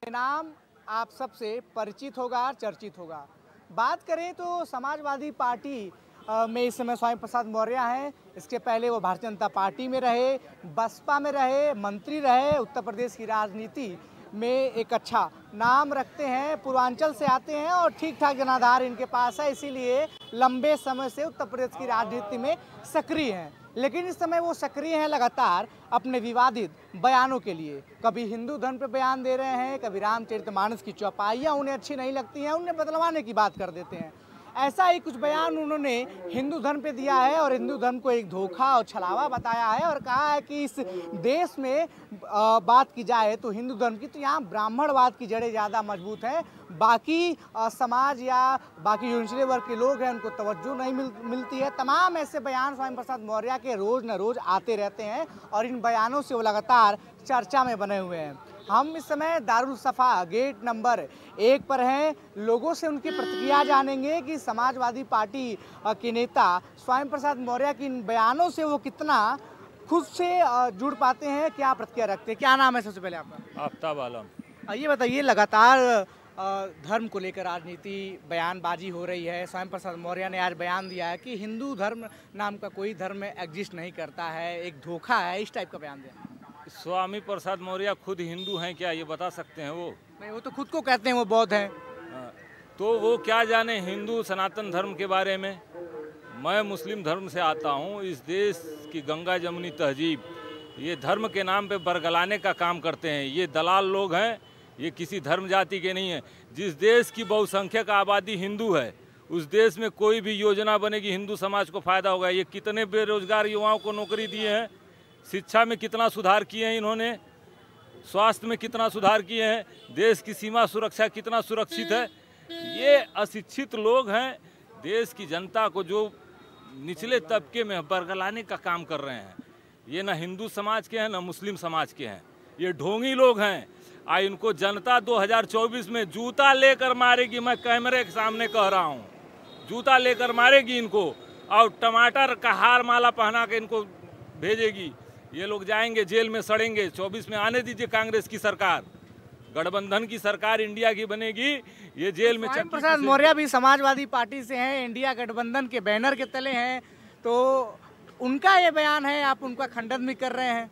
नाम आप सबसे परिचित होगा, चर्चित होगा। बात करें तो समाजवादी पार्टी में इस समय स्वामी प्रसाद मौर्य हैं। इसके पहले वो भारतीय जनता पार्टी में रहे, बसपा में रहे, मंत्री रहे, उत्तर प्रदेश की राजनीति में एक अच्छा नाम रखते हैं। पूर्वांचल से आते हैं और ठीक ठाक जनाधार इनके पास है, इसीलिए लंबे समय से उत्तर प्रदेश की राजनीति में सक्रिय हैं। लेकिन इस समय वो सक्रिय हैं लगातार अपने विवादित बयानों के लिए। कभी हिंदू धर्म पे बयान दे रहे हैं, कभी रामचरितमानस की चौपाइयाँ उन्हें अच्छी नहीं लगती हैं, उन्हें बदलवाने की बात कर देते हैं। ऐसा ही कुछ बयान उन्होंने हिंदू धर्म पे दिया है और हिंदू धर्म को एक धोखा और छलावा बताया है और कहा है कि इस देश में बात की जाए तो हिंदू धर्म की, तो यहाँ ब्राह्मणवाद की जड़ें ज़्यादा मजबूत हैं। बाकी समाज या बाकी जो निचले वर्ग के लोग हैं उनको तवज्जो नहीं मिलती है। तमाम ऐसे बयान स्वामी प्रसाद मौर्य के रोज़ न रोज़ आते रहते हैं और इन बयानों से वो लगातार चर्चा में बने हुए हैं। हम इस समय दारुल सफ़ा गेट नंबर 1 पर हैं। लोगों से उनकी प्रतिक्रिया जानेंगे कि समाजवादी पार्टी के नेता स्वामी प्रसाद मौर्य के इन बयानों से वो कितना खुद से जुड़ पाते हैं, क्या प्रतिक्रिया रखते हैं। क्या नाम है सबसे पहले आपका? आफ्ताब आलम। ये बताइए, लगातार धर्म को लेकर राजनीति बयानबाजी हो रही है। स्वामी प्रसाद मौर्य ने आज बयान दिया है कि हिंदू धर्म नाम का कोई धर्म एग्जिस्ट नहीं करता है, एक धोखा है, इस टाइप का बयान दिया। स्वामी प्रसाद मौर्य खुद हिंदू हैं क्या, ये बता सकते हैं? वो नहीं, वो तो खुद को कहते हैं वो बौद्ध हैं। तो वो क्या जाने हिंदू सनातन धर्म के बारे में। मैं मुस्लिम धर्म से आता हूँ। इस देश की गंगा जमुनी तहजीब ये धर्म के नाम पे बरगलाने का काम करते हैं। ये दलाल लोग हैं, ये किसी धर्म जाति के नहीं हैं। जिस देश की बहुसंख्यक आबादी हिंदू है उस देश में कोई भी योजना बनेगी हिंदू समाज को फायदा होगा। ये कितने बेरोजगार युवाओं को नौकरी दिए हैं, शिक्षा में कितना सुधार किए हैं इन्होंने, स्वास्थ्य में कितना सुधार किए हैं, देश की सीमा सुरक्षा कितना सुरक्षित है। ये अशिक्षित लोग हैं, देश की जनता को जो निचले तबके में बरगलाने का काम कर रहे हैं। ये ना हिंदू समाज के हैं ना मुस्लिम समाज के हैं, ये ढोंगी लोग हैं। इनको जनता 2024 में जूता लेकर मारेगी। मैं कैमरे के सामने कह रहा हूँ, जूता लेकर मारेगी इनको और टमाटर का हार माला पहना के इनको भेजेगी। ये लोग जाएंगे जेल में सड़ेंगे। 24 में आने दीजिए कांग्रेस की सरकार, गठबंधन की सरकार इंडिया की बनेगी। ये जेल में स्वामी प्रसाद मौर्य भी समाजवादी पार्टी से हैं, इंडिया गठबंधन के बैनर के तले हैं, तो उनका ये बयान है, आप उनका खंडन भी कर रहे हैं।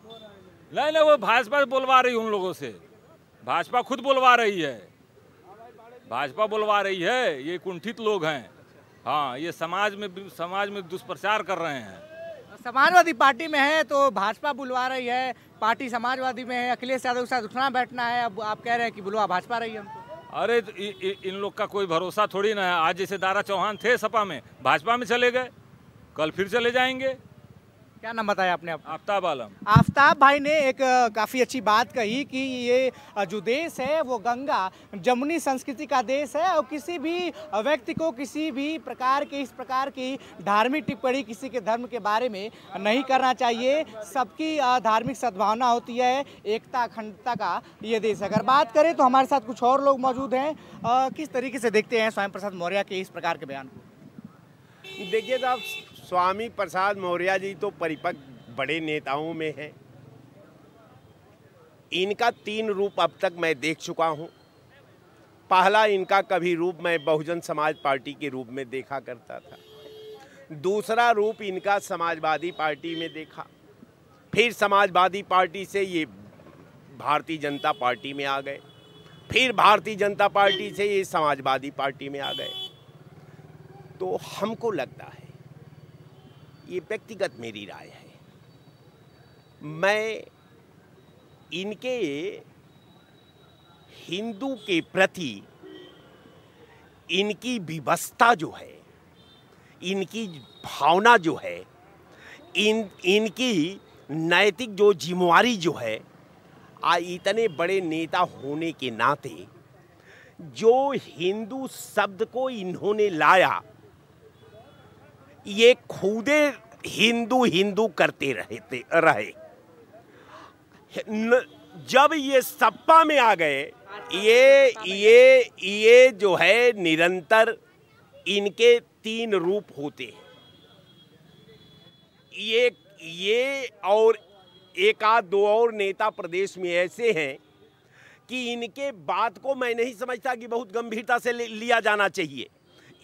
नहीं, वो भाजपा बुलवा रही है उन लोगों से। भाजपा खुद बुलवा रही है, भाजपा बुलवा रही है। ये कुंठित लोग हैं। हाँ, ये समाज में दुष्प्रचार कर रहे हैं। समाजवादी पार्टी में है तो भाजपा बुलवा रही है, पार्टी समाजवादी में है, अखिलेश यादव के साथ उठना बैठना है, अब आप कह रहे हैं कि बुलवा भाजपा रही है हमको। अरे इन लोग का कोई भरोसा थोड़ी ना है। आज जैसे दारा चौहान थे सपा में, भाजपा में चले गए, कल फिर चले जाएंगे। क्या नाम बताया आपने? आफ्ताब आलम। आफ्ताब भाई ने एक काफ़ी अच्छी बात कही कि ये जो देश है वो गंगा जमुनी संस्कृति का देश है और किसी भी व्यक्ति को किसी भी प्रकार के इस प्रकार की धार्मिक टिप्पणी किसी के धर्म के बारे में नहीं करना चाहिए। सबकी धार्मिक सद्भावना होती है, एकता अखंडता का ये देश। अगर बात करें तो हमारे साथ कुछ और लोग मौजूद हैं। किस तरीके से देखते हैं स्वामी प्रसाद मौर्य के इस प्रकार के बयान को? देखिए साहब, स्वामी प्रसाद मौर्य जी तो परिपक्व बड़े नेताओं में हैं। इनका 3 रूप अब तक मैं देख चुका हूं। पहला इनका कभी रूप मैं बहुजन समाज पार्टी के रूप में देखा करता था। दूसरा रूप इनका समाजवादी पार्टी में देखा, फिर समाजवादी पार्टी से ये भारतीय जनता पार्टी में आ गए, फिर भारतीय जनता पार्टी से ये समाजवादी पार्टी में आ गए। तो हमको लगता है, ये व्यक्तिगत मेरी राय है, मैं इनके हिंदू के प्रति इनकी विवशता जो है, इनकी भावना जो है, इनकी नैतिक जो जिम्मेवारी जो है, इतने बड़े नेता होने के नाते जो हिंदू शब्द को इन्होंने लाया, ये खुदे हिंदू हिंदू करते रहे। जब ये सपा में आ गए, ये जो है निरंतर इनके 3 रूप होते हैं। ये और 1 आध 2 और नेता प्रदेश में ऐसे हैं कि इनके बात को मैं नहीं समझता कि बहुत गंभीरता से लिया जाना चाहिए,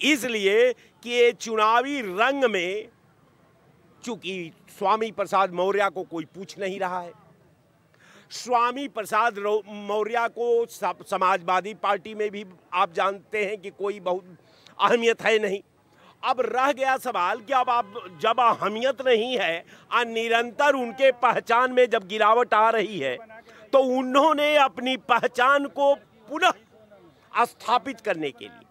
इसलिए कि ये चुनावी रंग में चूंकि स्वामी प्रसाद मौर्य को कोई पूछ नहीं रहा है, स्वामी प्रसाद मौर्य को समाजवादी पार्टी में भी आप जानते हैं कि कोई बहुत अहमियत है नहीं। अब रह गया सवाल कि अब आप जब अहमियत नहीं है और निरंतर उनके पहचान में जब गिरावट आ रही है, तो उन्होंने अपनी पहचान को पुनः स्थापित करने के लिए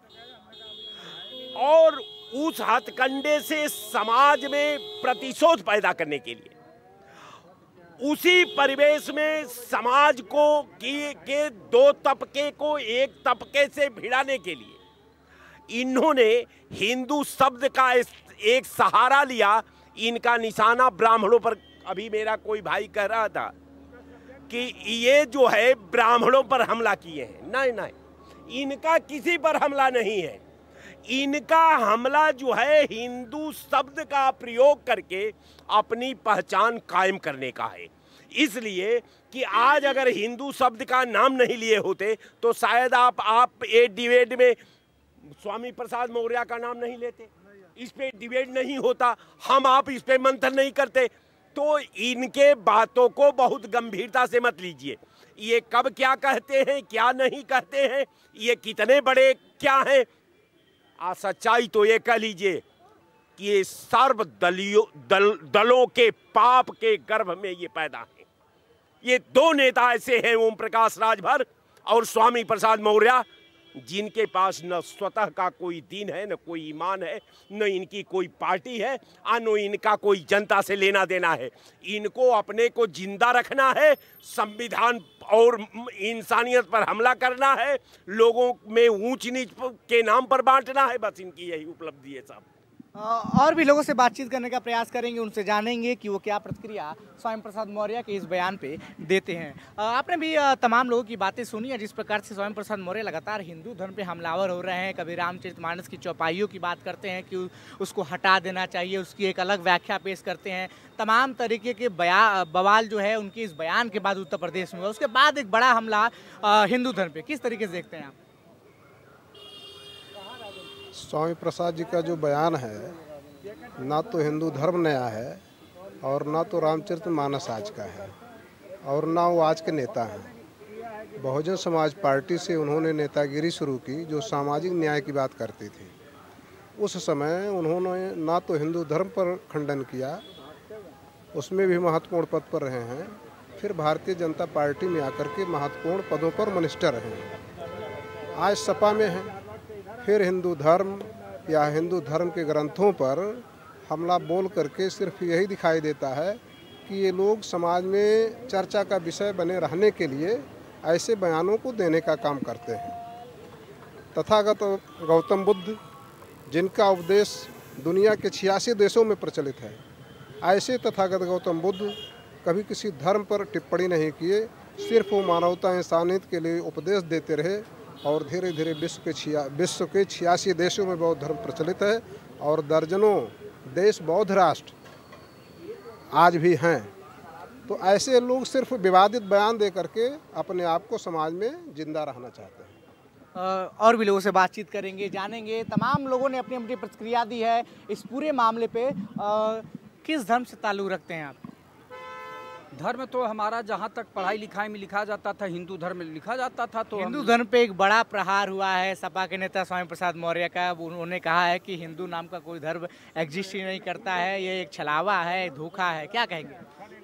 और उस हथकंडे से समाज में प्रतिशोध पैदा करने के लिए, उसी परिवेश में समाज को के दो तबके को एक तबके से भिड़ाने के लिए इन्होंने हिंदू शब्द का एक सहारा लिया। इनका निशाना ब्राह्मणों पर, अभी मेरा कोई भाई कह रहा था कि ये जो है ब्राह्मणों पर हमला किए हैं, नहीं नहीं, इनका किसी पर हमला नहीं है। इनका हमला जो है हिंदू शब्द का प्रयोग करके अपनी पहचान कायम करने का है। इसलिए कि आज अगर हिंदू शब्द का नाम नहीं लिए होते तो शायद आप ये डिबेट में स्वामी प्रसाद मौर्य का नाम नहीं लेते, इस पे डिबेट नहीं होता, हम आप इस पे मंथन नहीं करते। तो इनके बातों को बहुत गंभीरता से मत लीजिए। ये कब क्या कहते हैं, क्या नहीं कहते हैं, ये कितने बड़े क्या हैं, सच्चाई तो ये कह लीजिए कि ये दलों के पाप के गर्भ में ये पैदा हैं। ये दो नेता ऐसे हैं, ओम प्रकाश राजभर और स्वामी प्रसाद मौर्य, जिनके पास न स्वतः का कोई दीन है, न कोई ईमान है, न इनकी कोई पार्टी है, न इनका कोई जनता से लेना देना है। इनको अपने को जिंदा रखना है, संविधान और इंसानियत पर हमला करना है, लोगों में ऊंच नीच के नाम पर बांटना है, बस इनकी यही उपलब्धि है साहब। और भी लोगों से बातचीत करने का प्रयास करेंगे, उनसे जानेंगे कि वो क्या प्रतिक्रिया स्वामी प्रसाद मौर्य के इस बयान पे देते हैं। आपने भी तमाम लोगों की बातें सुनी है, जिस प्रकार से स्वामी प्रसाद मौर्य लगातार हिंदू धर्म पे हमलावर हो रहे हैं। कभी रामचरितमानस की चौपाइयों की बात करते हैं कि उसको हटा देना चाहिए, उसकी एक अलग व्याख्या पेश करते हैं। तमाम तरीके के बवाल जो है उनके इस बयान के बाद उत्तर प्रदेश में हुआ। उसके बाद एक बड़ा हमला हिंदू धर्म पे, किस तरीके से देखते हैं आप? स्वामी प्रसाद जी का जो बयान है, ना तो हिंदू धर्म नया है और ना तो रामचरितमानस आज का है और ना वो आज के नेता हैं। बहुजन समाज पार्टी से उन्होंने नेतागिरी शुरू की जो सामाजिक न्याय की बात करती थी। उस समय उन्होंने ना तो हिंदू धर्म पर खंडन किया, उसमें भी महत्वपूर्ण पद पर रहे हैं, फिर भारतीय जनता पार्टी में आकर के महत्वपूर्ण पदों पर मिनिस्टर रहे हैं, आज सपा में हैं। फिर हिंदू धर्म या हिंदू धर्म के ग्रंथों पर हमला बोल करके सिर्फ यही दिखाई देता है कि ये लोग समाज में चर्चा का विषय बने रहने के लिए ऐसे बयानों को देने का काम करते हैं। तथागत गौतम बुद्ध, जिनका उपदेश दुनिया के 86 देशों में प्रचलित है, ऐसे तथागत गौतम बुद्ध कभी किसी धर्म पर टिप्पणी नहीं किए, सिर्फ वो मानवता इंसानियत के लिए उपदेश देते रहे और धीरे धीरे विश्व के 86 देशों में बौद्ध धर्म प्रचलित है और दर्जनों देश बौद्ध राष्ट्र आज भी हैं। तो ऐसे लोग सिर्फ विवादित बयान दे करके अपने आप को समाज में जिंदा रहना चाहते हैं। और भी लोगों से बातचीत करेंगे, जानेंगे। तमाम लोगों ने अपनी अपनी प्रतिक्रिया दी है इस पूरे मामले पे। किस धर्म से ताल्लुक़ रखते हैं आप? धर्म तो हमारा जहाँ तक पढ़ाई लिखाई में लिखा जाता था हिंदू धर्म में लिखा जाता था। तो हिंदू धर्म पे एक बड़ा प्रहार हुआ है सपा के नेता स्वामी प्रसाद मौर्य का। उन्होंने कहा है कि हिंदू नाम का कोई धर्म एग्जिस्ट ही नहीं करता है, ये एक छलावा है, धोखा है। क्या कहेंगे?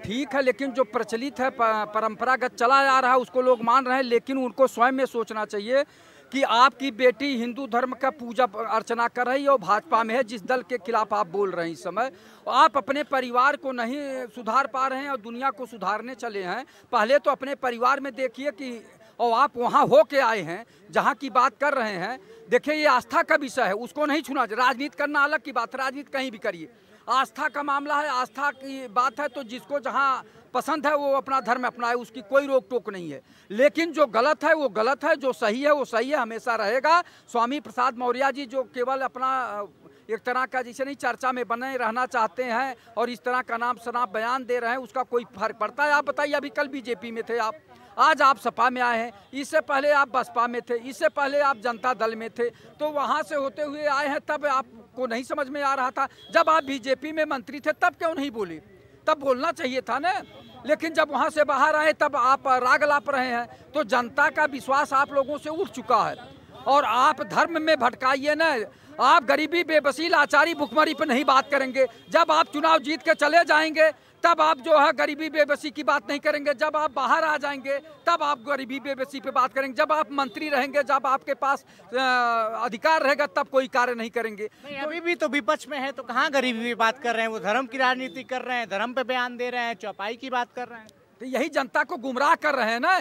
ठीक है, लेकिन जो प्रचलित है, परंपरागत चला आ रहा है, उसको लोग मान रहे हैं, लेकिन उनको स्वयं में सोचना चाहिए कि आपकी बेटी हिंदू धर्म का पूजा अर्चना कर रही है और भाजपा में है, जिस दल के खिलाफ आप बोल रहे हैं इस समय, आप अपने परिवार को नहीं सुधार पा रहे हैं और दुनिया को सुधारने चले हैं। पहले तो अपने परिवार में देखिए कि, और आप वहाँ हो के आए हैं जहाँ की बात कर रहे हैं। देखिए, ये आस्था का विषय है, उसको नहीं छूना। राजनीति करना अलग की बात, राजनीति कहीं भी करिए, आस्था का मामला है, आस्था की बात है, तो जिसको जहाँ पसंद है वो अपना धर्म अपनाए, उसकी कोई रोक टोक नहीं है। लेकिन जो गलत है वो गलत है, जो सही है वो सही है, हमेशा रहेगा। स्वामी प्रसाद मौर्य जी जो केवल अपना एक तरह का जैसे नहीं चर्चा में बने रहना चाहते हैं और इस तरह का नाम शनाप बयान दे रहे हैं, उसका कोई फर्क पड़ता है? आप बताइए, अभी कल बीजेपी में थे आप, आज आप सपा में आए हैं, इससे पहले आप बसपा में थे, इससे पहले आप जनता दल में थे, तो वहाँ से होते हुए आए हैं, तब आपको नहीं समझ में आ रहा था? जब आप बीजेपी में मंत्री थे तब क्यों नहीं बोले? तब बोलना चाहिए था ना। लेकिन जब वहाँ से बाहर आए तब आप राग लाप रहे हैं, तो जनता का विश्वास आप लोगों से उठ चुका है। और आप धर्म में भटकाइए ना, आप गरीबी, बेबसी, लाचारी, भुखमरी पे नहीं बात करेंगे। जब आप चुनाव जीत के चले जाएंगे तब आप जो है गरीबी बेबसी की बात नहीं करेंगे। जब आप बाहर आ जाएंगे तब आप गरीबी बेबसी पे बात करेंगे। जब आप मंत्री रहेंगे, जब आपके पास अधिकार रहेगा, तब कोई कार्य नहीं करेंगे। नहीं, अभी भी तो विपक्ष में है, तो कहाँ गरीबी की बात कर रहे हैं? वो धर्म की राजनीति कर रहे हैं, धर्म पे बयान दे रहे हैं, चौपाई की बात कर रहे हैं। तो यही जनता को गुमराह कर रहे हैं ना।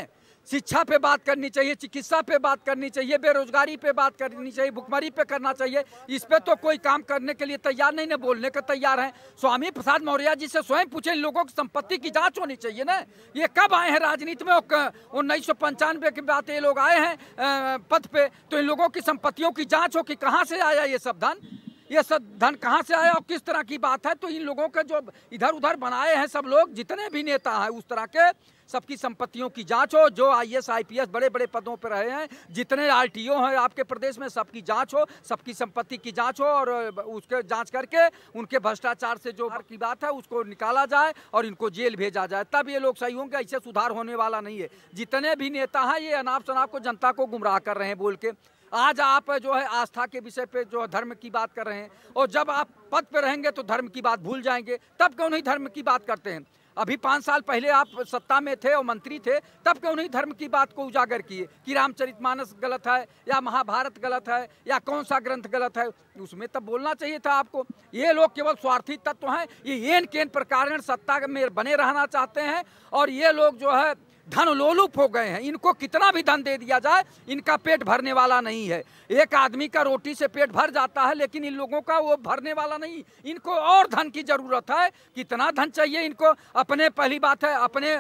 शिक्षा पे बात करनी चाहिए, चिकित्सा पे बात करनी चाहिए, बेरोजगारी पे बात करनी चाहिए, भुखमरी पे करना चाहिए। इस पे तो कोई काम करने के लिए तैयार नहीं, ना बोलने के तैयार हैं। स्वामी प्रसाद मौर्य जी से स्वयं पूछे, इन लोगों की संपत्ति की जांच होनी चाहिए ना। ये कब आए हैं राजनीति में? 1995 के बाद ये लोग आए हैं पद पे, तो इन लोगों की संपत्तियों की जांच हो कि कहाँ से आया ये सब धन, ये सब धन कहाँ से आया और किस तरह की बात है। तो इन लोगों के जो इधर उधर बनाए हैं सब लोग, जितने भी नेता हैं उस तरह के, सबकी संपत्तियों की जांच हो। जो IAS IPS बड़े बड़े पदों पर रहे हैं, जितने RTO हैं आपके प्रदेश में, सबकी जांच हो, सबकी संपत्ति की जांच हो, और उसके जांच करके उनके भ्रष्टाचार से जो की बात है उसको निकाला जाए और इनको जेल भेजा जाए, तब ये लोग सही होंगे। ऐसे सुधार होने वाला नहीं है। जितने भी नेता हैं ये अनाप शनाप को, जनता को गुमराह कर रहे हैं बोल के। आज आप जो है आस्था के विषय पे जो धर्म की बात कर रहे हैं, और जब आप पद पे रहेंगे तो धर्म की बात भूल जाएंगे। तब क्यों नहीं धर्म की बात करते हैं? अभी 5 साल पहले आप सत्ता में थे और मंत्री थे, तब क्यों नहीं धर्म की बात को उजागर किए कि रामचरितमानस गलत है या महाभारत गलत है या कौन सा ग्रंथ गलत है? उसमें तब बोलना चाहिए था आपको। ये लोग केवल स्वार्थी तत्व हैं, ये एन केन प्रकार सत्ता में बने रहना चाहते हैं, और ये लोग जो है धन लोलुप हो गए हैं। इनको कितना भी धन दे दिया जाए, इनका पेट भरने वाला नहीं है। एक आदमी का रोटी से पेट भर जाता है, लेकिन इन लोगों का वो भरने वाला नहीं। इनको और धन की जरूरत है। कितना धन चाहिए इनको? अपने, पहली बात है, अपने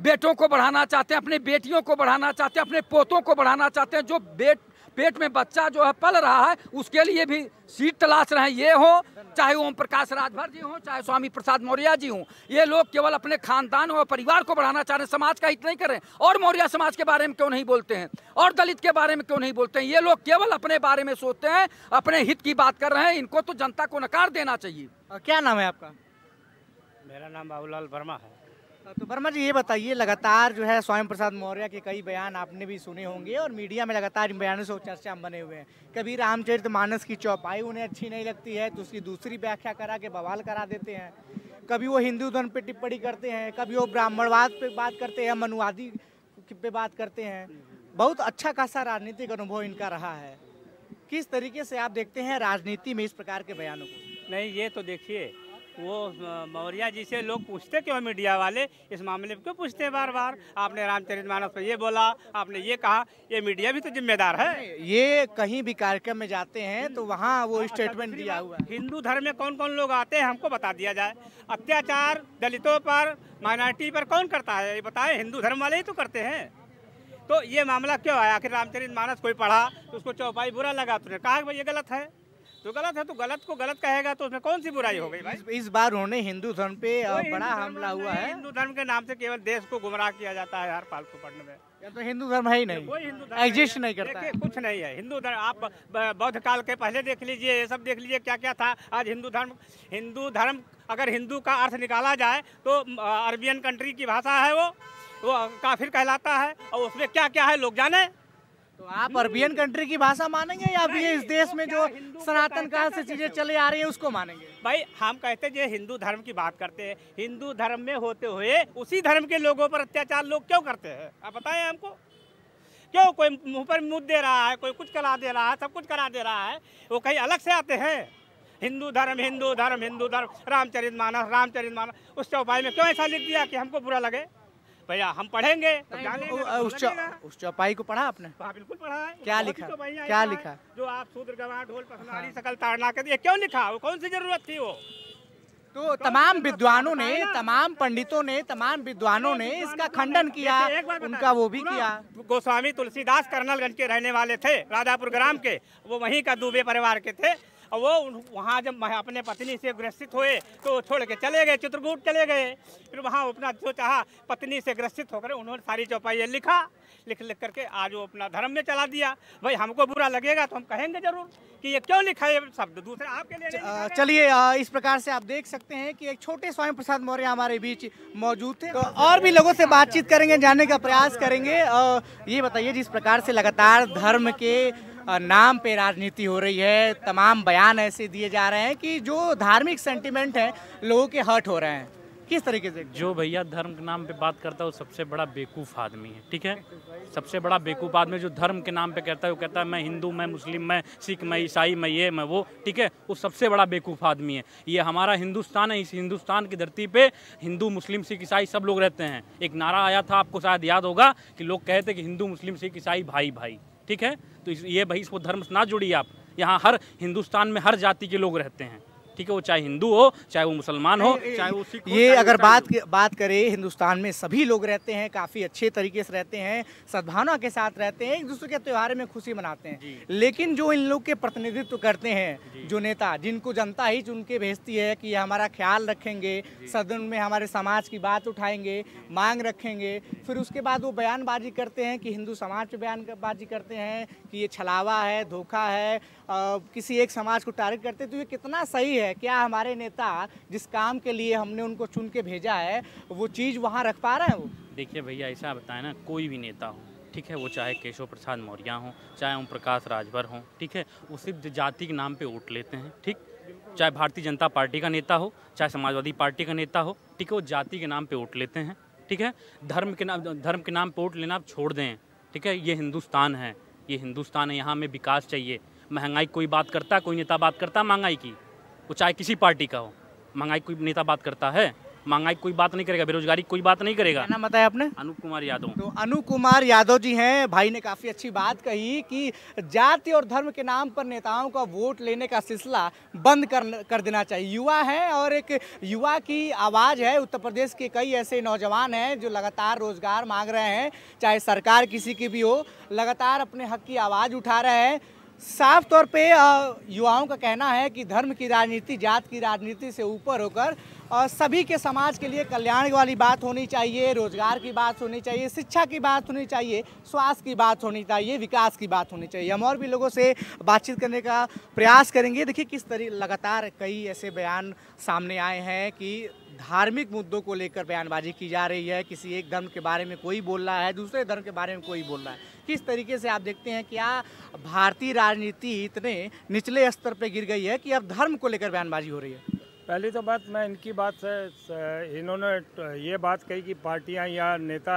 बेटों को बढ़ाना चाहते हैं, अपने बेटियों को बढ़ाना चाहते हैं, अपने पोतों को बढ़ाना चाहते हैं। जो पेट में बच्चा जो है पल रहा है, उसके लिए भी सीट तलाश रहे हैं। ये हो चाहे ओम प्रकाश राजभर जी हो, चाहे स्वामी प्रसाद मौर्य जी हों, ये लोग केवल अपने खानदान और परिवार को बढ़ाना चाह रहे हैं, समाज का हित नहीं कर रहे हैं। और मौर्य समाज के बारे में क्यों नहीं बोलते हैं? और दलित के बारे में क्यों नहीं बोलते हैं? ये लोग केवल अपने बारे में सोचते हैं, अपने हित की बात कर रहे हैं। इनको तो जनता को नकार देना चाहिए। क्या नाम है आपका? मेरा नाम बाबूलाल वर्मा है। तो वर्मा जी ये बताइए, लगातार जो है स्वामी प्रसाद मौर्य के कई बयान आपने भी सुने होंगे और मीडिया में लगातार इन बयानों से चर्चा बने हुए हैं। कभी रामचरितमानस की चौपाई उन्हें अच्छी नहीं लगती है तो उसकी दूसरी व्याख्या करा के बवाल करा देते हैं। कभी वो हिंदू धर्म पे टिप्पणी करते हैं, कभी वो ब्राह्मणवाद पे बात करते हैं, मनुवादी पे बात करते हैं। बहुत अच्छा खासा राजनीतिक अनुभव इनका रहा है। किस तरीके से आप देखते हैं राजनीति में इस प्रकार के बयानों को? नहीं, ये तो देखिए, वो मौर्य जी से लोग पूछते क्यों, मीडिया वाले इस मामले में क्यों पूछते हैं बार बार? आपने रामचरितमानस पर ये बोला, आपने ये कहा, ये मीडिया भी तो जिम्मेदार है। ये कहीं भी कार्यक्रम में जाते हैं तो वहाँ वो स्टेटमेंट दिया हुआ है। हिंदू धर्म में कौन कौन लोग आते हैं हमको बता दिया जाए। अत्याचार दलितों पर, माइनॉरिटी पर कौन करता है ये बताएं? हिंदू धर्म वाले ही तो करते हैं। तो ये मामला क्यों आया? आखिर रामचरितमानस कोई पढ़ा तो उसको चौपाई बुरा लगा, तुमने कहा भाई ये गलत है, तो गलत है, तो गलत को गलत कहेगा तो उसमें कौन सी बुराई हो गई भाई? इस बार उन्होंने हिंदू धर्म पे बड़ा हमला हुआ है। हिंदू धर्म के नाम से केवल देश को गुमराह किया जाता है हर फालतू पढ़ने में। या तो हिंदू धर्म है ही नहीं, कोई हिंदू धर्म एग्जिस्ट नहीं करता है। कुछ नहीं है हिंदू धर्म। आप बौद्ध काल के पहले देख लीजिए, ये सब देख लीजिए क्या क्या था। आज हिंदू धर्म अगर हिंदू का अर्थ निकाला जाए तो अरबियन कंट्री की भाषा है, वो काफिर कहलाता है, और उसमें क्या क्या है लोग जाने। तो आप अरबियन कंट्री की भाषा मानेंगे या फिर इस देश में जो सनातन काल से चीजें चले आ रही है उसको मानेंगे? भाई हम कहते हैं हिंदू धर्म की बात करते हैं, हिंदू धर्म में होते हुए उसी धर्म के लोगों पर अत्याचार लोग क्यों करते हैं? आप बताएं हमको। क्यों कोई मुंह पर मुद्द दे रहा है, कोई कुछ करा दे रहा है, सब कुछ करा दे रहा है, वो कहीं अलग से आते हैं? हिंदू धर्म हिंदू धर्म हिंदू धर्म, रामचरितमानस उस चौपाई में क्यों ऐसा लिख दिया कि हमको बुरा लगे? भैया हम पढ़ेंगे तो उस चौपाई को पढ़ा आपने? हाँ बिल्कुल पढ़ा है। क्या लिखा? क्या लिखा? जो आप शूद्र गवाह ढोल पसनाड़ी सकल ताड़ना कर दिए, क्यों लिखा? वो कौन सी जरूरत थी? वो तो तमाम विद्वानों ने, तमाम पंडितों ने, तमाम विद्वानों ने इसका खंडन किया, उनका वो भी किया। गोस्वामी तुलसीदास कर्नलगंज के रहने वाले थे, राजापुर ग्राम के, वो वहीं का दुबे परिवार के थे। और वो वहाँ जब अपने पत्नी से ग्रसित हुए तो छोड़ के चले गए, चित्रकूट चले गए। फिर वहाँ अपना जो चाहा पत्नी से ग्रसित होकर उन्होंने सारी चौपाइयाँ लिख करके आज वो अपना धर्म में चला दिया। भाई हमको बुरा लगेगा तो हम कहेंगे जरूर कि ये क्यों लिखा है शब्द, दूसरे आपके लिए। चलिए इस प्रकार से आप देख सकते हैं कि एक छोटे स्वामी प्रसाद मौर्य हमारे बीच मौजूद थे। तो और भी लोगों से बातचीत करेंगे, जानने का प्रयास करेंगे। ये बताइए, जिस प्रकार से लगातार धर्म के नाम पे राजनीति हो रही है, तमाम बयान ऐसे दिए जा रहे हैं कि जो धार्मिक सेंटिमेंट है लोगों के हर्ट हो रहे हैं, किस तरीके से? जो भैया धर्म के नाम पे बात करता है वो सबसे बड़ा बेवकूफ़ आदमी है, ठीक है। सबसे बड़ा बेवकूफ़ आदमी जो धर्म के नाम पे कहता है, वो कहता है मैं हिंदू, मैं मुस्लिम, मैं सिख, मैं ईसाई, मैं ये, मैं वो, ठीक है। वो सबसे बड़ा बेवकूफ़ आदमी है। ये हमारा हिंदुस्तान है, इस हिंदुस्तान की धरती पे हिंदू, मुस्लिम, सिख, ईसाई सब लोग रहते हैं। एक नारा आया था, आपको शायद याद होगा, कि लोग कहते कि हिंदू, मुस्लिम, सिख, ईसाई भाई भाई, ठीक है। तो ये भाई इसको धर्म से ना जोड़िए आप। यहाँ हर हिंदुस्तान में हर जाति के लोग रहते हैं, ठीक है। वो चाहे हिंदू हो, चाहे वो मुसलमान हो, चाहे वो सिख हो। ये अगर बात करें, हिंदुस्तान में सभी लोग रहते हैं, काफ़ी अच्छे तरीके से रहते हैं, सद्भावना के साथ रहते हैं, एक दूसरे के त्योहार में खुशी मनाते हैं। लेकिन जो इन लोग के प्रतिनिधित्व करते हैं, जो नेता, जिनको जनता ही चुन के भेजती है कि हमारा ख्याल रखेंगे, सदन में हमारे समाज की बात उठाएंगे, मांग रखेंगे, फिर उसके बाद वो बयानबाजी करते हैं कि हिंदू समाज पे बयानबाजी करते हैं कि ये छलावा है, धोखा है, किसी एक समाज को टारगेट करते हैं। तो ये कितना सही है? क्या हमारे नेता जिस काम के लिए हमने उनको चुन के भेजा है वो चीज़ वहाँ रख पा रहे हैं? वो देखिए भैया, ऐसा बताएं ना, कोई भी नेता हो, ठीक है, वो चाहे केशव प्रसाद मौर्य हो, चाहे ओम प्रकाश राजभर हो, ठीक है, वो सिर्फ जाति के नाम पे वोट लेते हैं, ठीक। चाहे भारतीय जनता पार्टी का नेता हो, चाहे समाजवादी पार्टी का नेता हो, ठीक है, वो जाति के नाम पे वोट लेते हैं, ठीक है। धर्म के नाम पे वोट लेना आप छोड़ दें, ठीक है। ये हिंदुस्तान है, ये हिंदुस्तान है, यहाँ हमें विकास चाहिए। महंगाई कोई बात करता है, कोई नेता बात करता है महंगाई की? वो चाहे किसी पार्टी का हो, महंगाई कोई नेता बात करता है? महंगाई कोई बात नहीं करेगा, बेरोजगारी कोई बात नहीं करेगा। क्या नाम बताया आपने? अनूप कुमार यादव। तो अनूप कुमार यादव जी हैं। भाई ने काफ़ी अच्छी बात कही कि जाति और धर्म के नाम पर नेताओं का वोट लेने का सिलसिला बंद कर देना चाहिए। युवा है और एक युवा की आवाज़ है। उत्तर प्रदेश के कई ऐसे नौजवान हैं जो लगातार रोजगार मांग रहे हैं, चाहे सरकार किसी की भी हो, लगातार अपने हक की आवाज़ उठा रहे हैं। साफ तौर पे युवाओं का कहना है कि धर्म की राजनीति, जात की राजनीति से ऊपर होकर सभी के समाज के लिए कल्याण वाली बात होनी चाहिए, रोजगार की बात होनी चाहिए, शिक्षा की बात होनी चाहिए, स्वास्थ्य की बात होनी चाहिए, विकास की बात होनी चाहिए। हम और भी लोगों से बातचीत करने का प्रयास करेंगे। देखिए किस तरीके लगातार कई ऐसे बयान सामने आए हैं कि धार्मिक मुद्दों को लेकर बयानबाजी की जा रही है। किसी एक धर्म के बारे में कोई बोल रहा है, दूसरे धर्म के बारे में कोई बोल रहा है। किस तरीके से आप देखते हैं क्या भारतीय राजनीति इतने निचले स्तर पर गिर गई है कि अब धर्म को लेकर बयानबाजी हो रही है? पहली तो बात, मैं इनकी बात से इन्होंने ये बात कही कि पार्टियां या नेता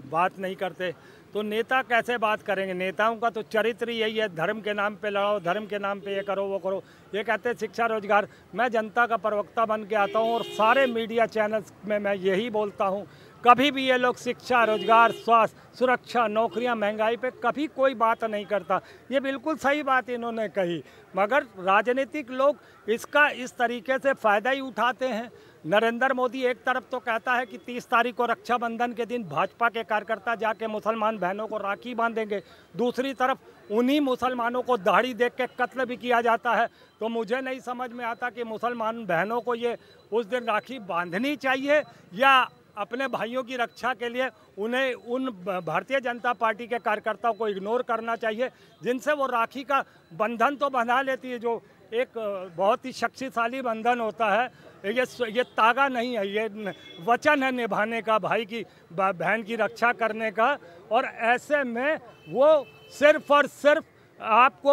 बात नहीं करते, तो नेता कैसे बात करेंगे? नेताओं का तो चरित्र यही है, धर्म के नाम पे लड़ाओ, धर्म के नाम पे ये करो वो करो। ये कहते हैं शिक्षा रोजगार। मैं जनता का प्रवक्ता बन के आता हूँ और सारे मीडिया चैनल्स में मैं यही बोलता हूँ, कभी भी ये लोग शिक्षा, रोजगार, स्वास्थ्य, सुरक्षा, नौकरियां, महंगाई पे कभी कोई बात नहीं करता। ये बिल्कुल सही बात इन्होंने कही, मगर राजनीतिक लोग इसका इस तरीके से फ़ायदा ही उठाते हैं। नरेंद्र मोदी एक तरफ तो कहता है कि 30 तारीख को रक्षाबंधन के दिन भाजपा के कार्यकर्ता जाके मुसलमान बहनों को राखी बांधेंगे, दूसरी तरफ उन्हीं मुसलमानों को दाढ़ी देख के कत्ल भी किया जाता है। तो मुझे नहीं समझ में आता कि मुसलमान बहनों को ये उस दिन राखी बांधनी चाहिए या अपने भाइयों की रक्षा के लिए उन्हें उन भारतीय जनता पार्टी के कार्यकर्ताओं को इग्नोर करना चाहिए, जिनसे वो राखी का बंधन तो बंधा लेती है, जो एक बहुत ही शक्तिशाली बंधन होता है। ये तागा नहीं है, ये वचन है निभाने का, भाई की बहन की रक्षा करने का। और ऐसे में वो सिर्फ और सिर्फ आपको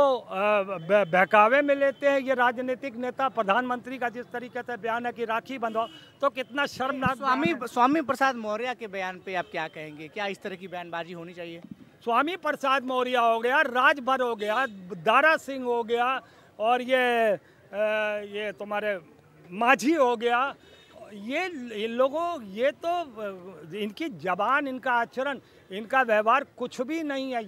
बहकावे में लेते हैं ये राजनीतिक नेता। प्रधानमंत्री का जिस तरीके से बयान है कि राखी बंधवाओ, तो कितना शर्मनाक। स्वामी प्रसाद मौर्य के बयान पे आप क्या कहेंगे? क्या इस तरह की बयानबाजी होनी चाहिए? स्वामी प्रसाद मौर्य हो गया, राजभर हो गया, दारा सिंह हो गया, और ये तुम्हारे माझी हो गया, ये लोगों, ये तो इनकी जबान, इनका आचरण, इनका व्यवहार कुछ भी नहीं है।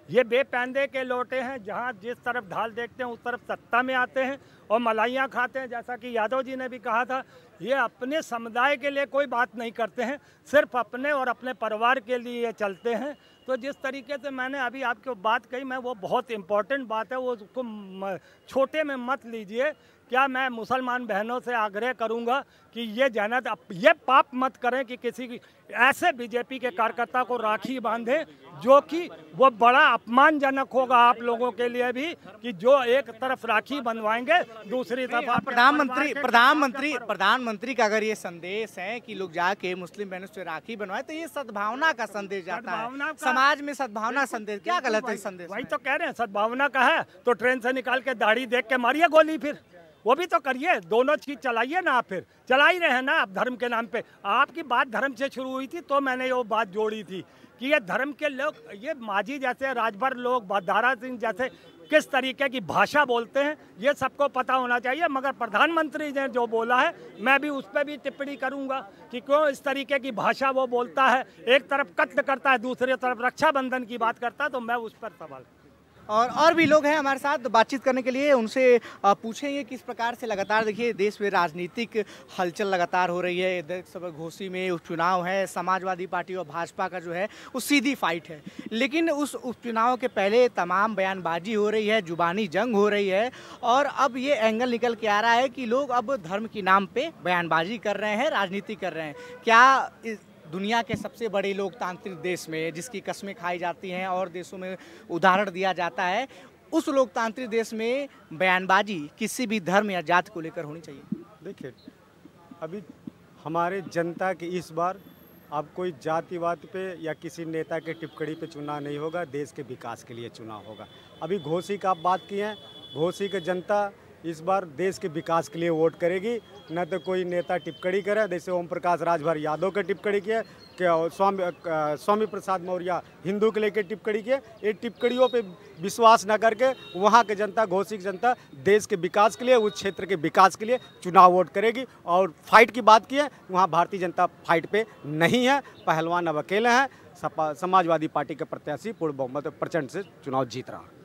ये बेपैंदे के लोटे हैं, जहाँ जिस तरफ ढाल देखते हैं उस तरफ सत्ता में आते हैं और मलाइयाँ खाते हैं। जैसा कि यादव जी ने भी कहा था, ये अपने समुदाय के लिए कोई बात नहीं करते हैं, सिर्फ अपने और अपने परिवार के लिए ये चलते हैं। तो जिस तरीके से मैंने अभी आपको बात कही, मैं वो बहुत इम्पोर्टेंट बात है, वो उसको छोटे में मत लीजिए। क्या मैं मुसलमान बहनों से आग्रह करूंगा कि ये जहनत ये पाप मत करें कि किसी ऐसे बीजेपी के कार्यकर्ता को राखी बांधे, जो कि वो बड़ा अपमानजनक होगा आप लोगों के लिए भी, कि जो एक तरफ राखी बंधवाएंगे, दूसरी तरफ प्रधानमंत्री का अगर ये संदेश है कि लोग जाके मुस्लिम बहनों से राखी बनवाए, तो ये सद्भावना का संदेश जाता है, समाज में सद्भावना संदेश। क्या गलत है संदेश? वही तो कह रहे हैं, सद्भावना का है तो ट्रेन से निकाल के दाढ़ी देख के मारिए गोली, फिर वो भी तो करिए, दोनों चीज चलाइए ना। आप फिर चला ही रहे हैं ना आप धर्म के नाम पे। आपकी बात धर्म से शुरू हुई थी तो मैंने वो बात जोड़ी थी कि ये धर्म के लोग, ये मांझी जैसे, राजभर लोग, दारा सिंह जैसे किस तरीके की भाषा बोलते हैं ये सबको पता होना चाहिए। मगर प्रधानमंत्री ने जो बोला है, मैं भी उस पर भी टिप्पणी करूंगा कि क्यों इस तरीके की भाषा वो बोलता है, एक तरफ कत्ल करता है, दूसरी तरफ रक्षाबंधन की बात करता है, तो मैं उस पर सवाल। और भी लोग हैं हमारे साथ बातचीत करने के लिए, उनसे पूछेंगे किस प्रकार से लगातार देखिए देश में राजनीतिक हलचल लगातार हो रही है। इधर सब घोसी में उपचुनाव है, समाजवादी पार्टी और भाजपा का जो है वो सीधी फाइट है, लेकिन उस उपचुनाव के पहले तमाम बयानबाजी हो रही है, जुबानी जंग हो रही है, और अब ये एंगल निकल के आ रहा है कि लोग अब धर्म के नाम पे बयानबाजी कर रहे हैं, राजनीति कर रहे हैं। क्या दुनिया के सबसे बड़े लोकतांत्रिक देश में, जिसकी कस्में खाई जाती हैं और देशों में उदाहरण दिया जाता है, उस लोकतांत्रिक देश में बयानबाजी किसी भी धर्म या जाति को लेकर होनी चाहिए? देखिए, अभी हमारे जनता की इस बार अब कोई जातिवाद पे या किसी नेता के टिप्पणी पे चुनाव नहीं होगा, देश के विकास के लिए चुनाव होगा। अभी घोसी का आप बात की है, घोसी की जनता इस बार देश के विकास के लिए वोट करेगी, न तो कोई नेता टिप्पणी करे। जैसे ओम प्रकाश राजभर यादव के टिप्पणी किया, स्वामी प्रसाद मौर्य हिंदू के लेकर टिप्पणी किए। ये टिप्पणियों पे विश्वास न करके वहाँ के जनता, घोसी की जनता देश के विकास के लिए, उस क्षेत्र के विकास के लिए चुनाव वोट करेगी। और फाइट की बात की है, वहाँ भारतीय जनता फाइट पे नहीं है, पहलवान अब अकेले हैं। समाजवादी पार्टी के प्रत्याशी पूर्ण बहुमत प्रचंड से चुनाव जीत रहा है।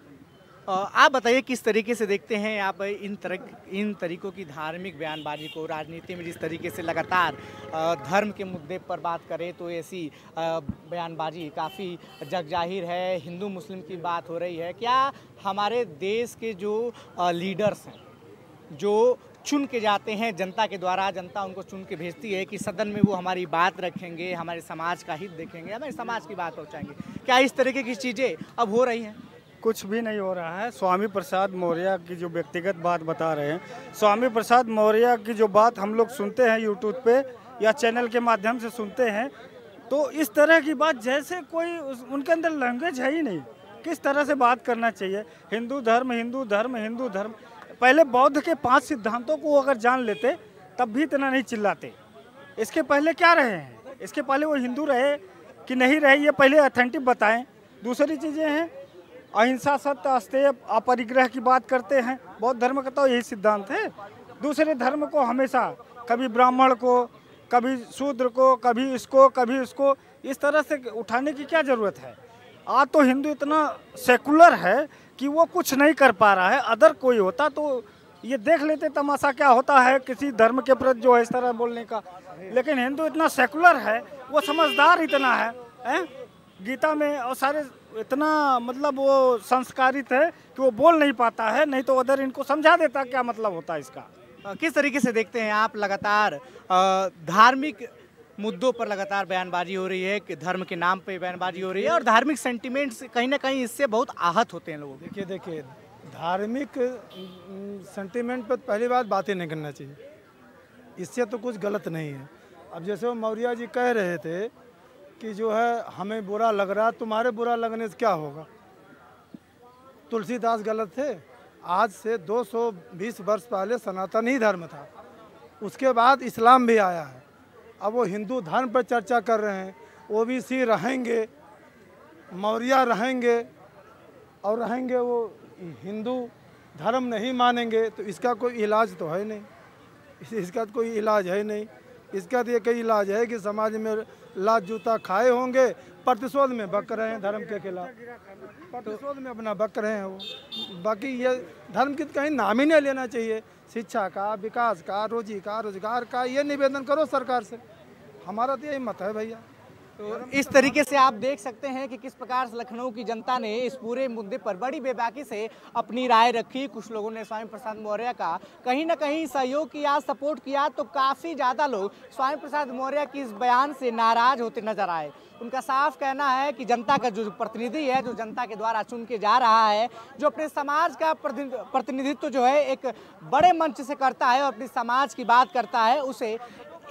आप बताइए किस तरीके से देखते हैं आप इन तरीकों की धार्मिक बयानबाजी को? राजनीति में जिस तरीके से लगातार धर्म के मुद्दे पर बात करें तो ऐसी बयानबाजी काफ़ी जग जाहिर है, हिंदू मुस्लिम की बात हो रही है। क्या हमारे देश के जो लीडर्स हैं, जो चुन के जाते हैं जनता के द्वारा, जनता उनको चुन के भेजती है कि सदन में वो हमारी बात रखेंगे, हमारे समाज का हित देखेंगे, हमारे समाज की बात पहुँचाएंगे, क्या इस तरीके की चीज़ें अब हो रही हैं? कुछ भी नहीं हो रहा है। स्वामी प्रसाद मौर्य की जो व्यक्तिगत बात बता रहे हैं, स्वामी प्रसाद मौर्य की जो बात हम लोग सुनते हैं यूट्यूब पे या चैनल के माध्यम से सुनते हैं, तो इस तरह की बात जैसे कोई उनके अंदर लैंग्वेज है ही नहीं। किस तरह से बात करना चाहिए? हिंदू धर्म, हिंदू धर्म, हिंदू धर्म। पहले बौद्ध के 5 सिद्धांतों को अगर जान लेते तब भी इतना नहीं चिल्लाते। इसके पहले क्या रहे हैं? इसके पहले वो हिंदू रहे कि नहीं रहे, ये पहले ऑथेंटिक बताएं। दूसरी चीज़ें हैं, अहिंसा, सत्य, अस्तेय, अपरिग्रह की बात करते हैं। बौद्ध धर्म का तो यही सिद्धांत है। दूसरे धर्म को हमेशा कभी ब्राह्मण को, कभी शूद्र को, कभी इसको, कभी उसको, इस तरह से उठाने की क्या ज़रूरत है? आज तो हिंदू इतना सेकुलर है कि वो कुछ नहीं कर पा रहा है। अदर कोई होता तो ये देख लेते तमाशा क्या होता है किसी धर्म के प्रति जो है इस तरह बोलने का। लेकिन हिंदू इतना सेकुलर है, वो समझदार इतना है, गीता में और सारे इतना मतलब वो संस्कारित है कि वो बोल नहीं पाता है, नहीं तो अदर इनको समझा देता क्या मतलब होता है इसका। किस तरीके से देखते हैं आप लगातार धार्मिक मुद्दों पर लगातार बयानबाजी हो रही है, कि धर्म के नाम पे बयानबाजी हो रही है और धार्मिक सेंटिमेंट्स कहीं ना कहीं इससे बहुत आहत होते हैं लोग? देखिए धार्मिक सेंटिमेंट पर पहली बात ही नहीं करना चाहिए, इससे तो कुछ गलत नहीं है। अब जैसे वो मौर्य जी कह रहे थे कि जो है हमें बुरा लग रहा, तुम्हारे बुरा लगने से क्या होगा? तुलसीदास गलत थे? आज से 220 वर्ष पहले सनातन ही धर्म था, उसके बाद इस्लाम भी आया है। अब वो हिंदू धर्म पर चर्चा कर रहे हैं। ओबीसी रहेंगे, मौर्य रहेंगे और रहेंगे वो हिंदू धर्म नहीं मानेंगे, तो इसका कोई इलाज तो है नहीं। इसका तो कोई इलाज है नहीं। इसका तो एक इलाज है कि समाज में लात जूता खाए होंगे, प्रतिशोध में बक रहे हैं धर्म के खिलाफ, प्रतिशोध में अपना बक रहे हैं वो। बाकी ये धर्म की कहीं नाम ही नहीं लेना चाहिए। शिक्षा का, विकास का, रोजी का, रोजगार का, ये निवेदन करो सरकार से। हमारा तो यही मत है भैया। तो इस तरीके से आप देख सकते हैं कि किस प्रकार से लखनऊ की जनता ने इस पूरे मुद्दे पर बड़ी बेबाकी से अपनी राय रखी। कुछ लोगों ने स्वामी प्रसाद मौर्य का कहीं ना कहीं सहयोग किया, सपोर्ट किया, तो काफ़ी ज़्यादा लोग स्वामी प्रसाद मौर्य की इस बयान से नाराज होते नजर आए। उनका साफ कहना है कि जनता का जो प्रतिनिधि है, जो जनता के द्वारा चुन के जा रहा है, जो अपने समाज का प्रतिनिधित्व जो है एक बड़े मंच से करता है और अपने समाज की बात करता है, उसे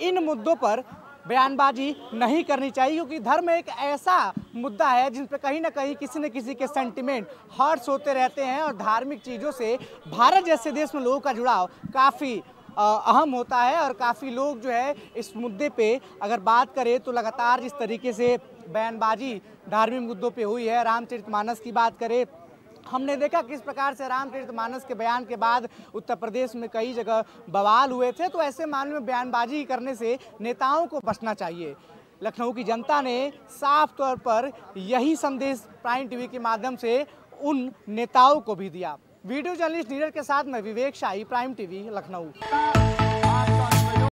इन मुद्दों पर बयानबाजी नहीं करनी चाहिए, क्योंकि धर्म एक ऐसा मुद्दा है जिन पर कहीं ना कहीं किसी न किसी के सेंटिमेंट हर्ट्स होते रहते हैं और धार्मिक चीज़ों से भारत जैसे देश में लोगों का जुड़ाव काफ़ी अहम होता है। और काफ़ी लोग जो है इस मुद्दे पे अगर बात करें तो लगातार जिस तरीके से बयानबाजी धार्मिक मुद्दों पे हुई है, रामचरितमानस की बात करें, हमने देखा किस प्रकार से रामचरितमानस के बयान के बाद उत्तर प्रदेश में कई जगह बवाल हुए थे। तो ऐसे मामले में बयानबाजी करने से नेताओं को बचना चाहिए। लखनऊ की जनता ने साफ तौर पर यही संदेश प्राइम टीवी के माध्यम से उन नेताओं को भी दिया। वीडियो जर्नलिस्ट नीरज के साथ मैं विवेक शाही, प्राइम टीवी, लखनऊ।